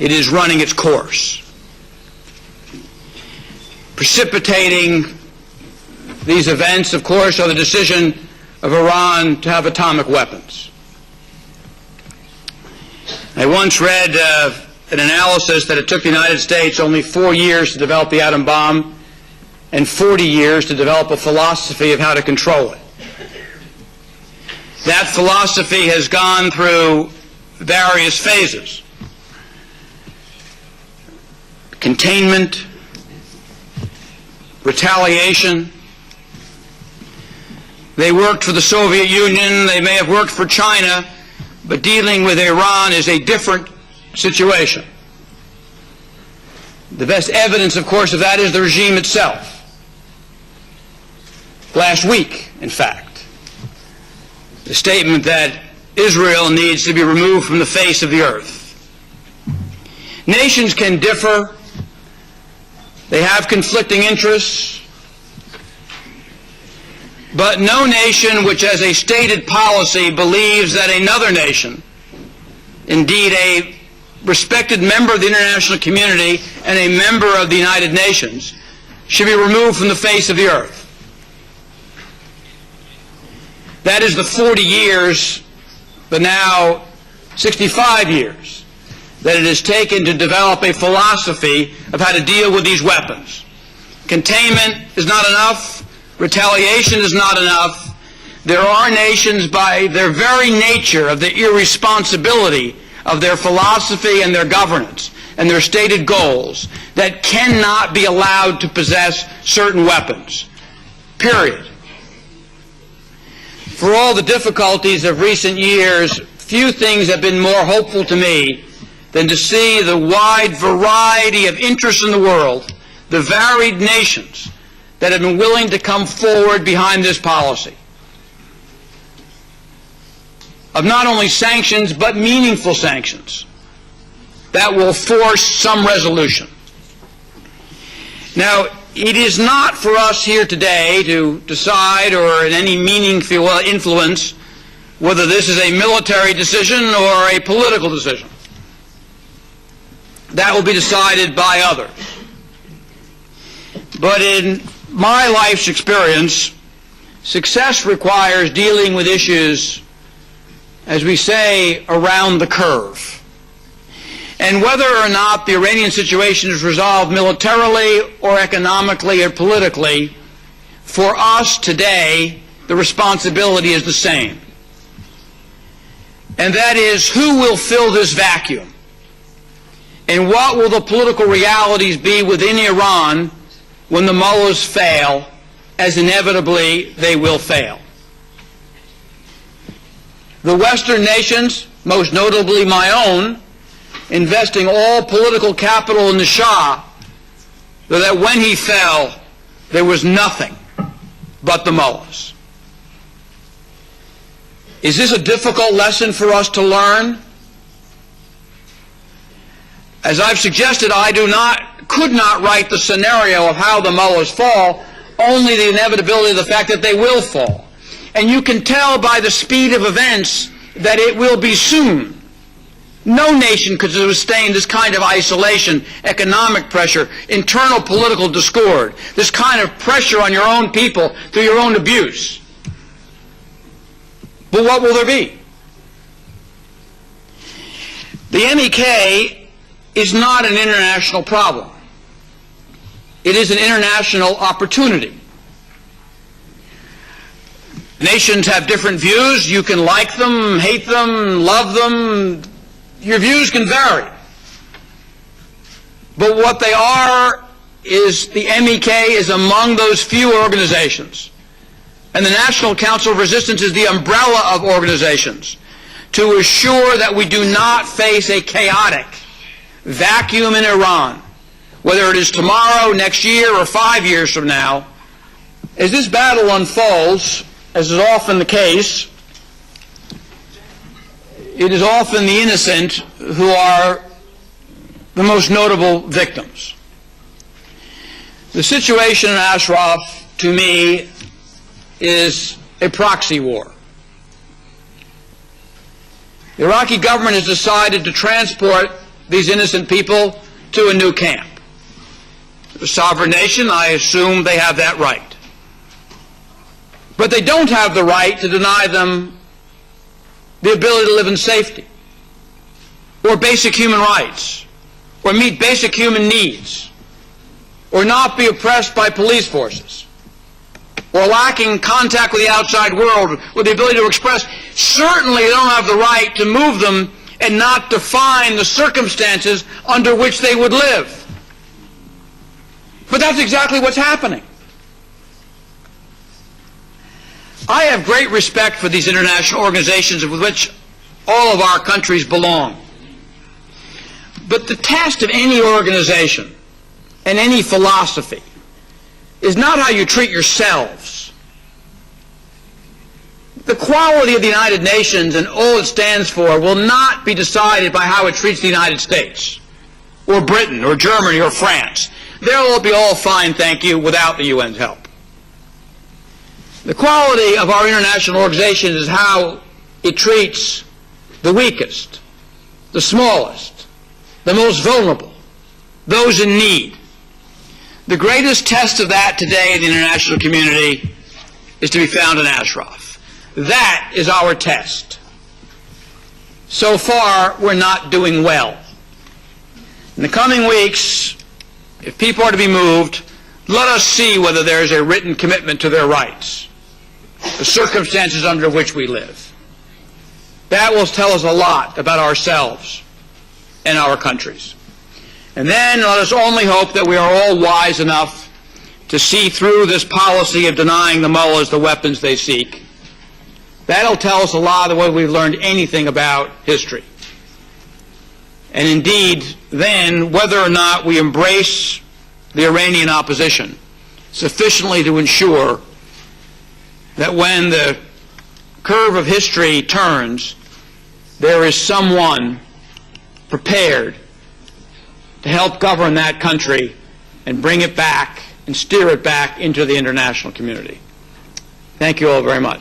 it is running its course, precipitating these events, of course, are the decision of Iran to have atomic weapons. I once read an analysis that it took the United States only 4 years to develop the atom bomb and 40 years to develop a philosophy of how to control it. That philosophy has gone through various phases: containment, retaliation. They worked for the Soviet Union, they may have worked for China, but dealing with Iran is a different situation. The best evidence, of course, of that is the regime itself. Last week, in fact, the statement that Israel needs to be removed from the face of the earth. Nations can differ. They have conflicting interests. But no nation which has a stated policy believes that another nation, indeed a respected member of the international community and a member of the United Nations, should be removed from the face of the earth. That is the 40 years, but now 65 years, that it has taken to develop a philosophy of how to deal with these weapons. Containment is not enough. Retaliation is not enough. There are nations, by their very nature of the irresponsibility of their philosophy and their governance and their stated goals, that cannot be allowed to possess certain weapons. Period. For all the difficulties of recent years, few things have been more hopeful to me than to see the wide variety of interests in the world, the varied nations that have been willing to come forward behind this policy of not only sanctions, but meaningful sanctions that will force some resolution. Now, it is not for us here today to decide or in any meaningful influence whether this is a military decision or a political decision. That will be decided by others. But in my life's experience, success requires dealing with issues, as we say, around the curve. And whether or not the Iranian situation is resolved militarily or economically or politically, for us today, the responsibility is the same. And that is, who will fill this vacuum? And what will the political realities be within Iran when the mullahs fail, as inevitably they will fail? The Western nations, most notably my own, investing all political capital in the Shah, so that when he fell, there was nothing but the mullahs. Is this a difficult lesson for us to learn? As I've suggested, I could not write the scenario of how the mullahs fall, only the inevitability of the fact that they will fall. And you can tell by the speed of events that it will be soon. No nation could sustain this kind of isolation, economic pressure, internal political discord, this kind of pressure on your own people through your own abuse. But what will there be? The MEK is not an international problem. It is an international opportunity. Nations have different views. You can like them, hate them, love them. Your views can vary. But what they are is the MEK is among those few organizations. And the National Council of Resistance is the umbrella of organizations to assure that we do not face a chaotic vacuum in Iran, whether it is tomorrow, next year, or 5 years from now. As this battle unfolds, as is often the case, it is often the innocent who are the most notable victims. The situation in Ashraf, to me, is a proxy war. The Iraqi government has decided to transport these innocent people to a new camp. A sovereign nation, I assume they have that right. But they don't have the right to deny them the ability to live in safety, or basic human rights, or meet basic human needs, or not be oppressed by police forces, or lacking contact with the outside world, with the ability to express. Certainly they don't have the right to move them and not define the circumstances under which they would live. But that's exactly what's happening. I have great respect for these international organizations with which all of our countries belong. But the test of any organization and any philosophy is not how you treat yourselves. The quality of the United Nations and all it stands for will not be decided by how it treats the United States, or Britain, or Germany, or France. They'll be all fine, thank you, without the UN's help. The quality of our international organizations is how it treats the weakest, the smallest, the most vulnerable, those in need. The greatest test of that today in the international community is to be found in Ashraf. That is our test. So far, we're not doing well. In the coming weeks, if people are to be moved, let us see whether there is a written commitment to their rights, the circumstances under which we live. That will tell us a lot about ourselves and our countries. And then let us only hope that we are all wise enough to see through this policy of denying the mullahs the weapons they seek. That'll tell us a lot of whether we've learned anything about history. And indeed, then, whether or not we embrace the Iranian opposition sufficiently to ensure that when the curve of history turns, there is someone prepared to help govern that country and bring it back and steer it back into the international community. Thank you all very much.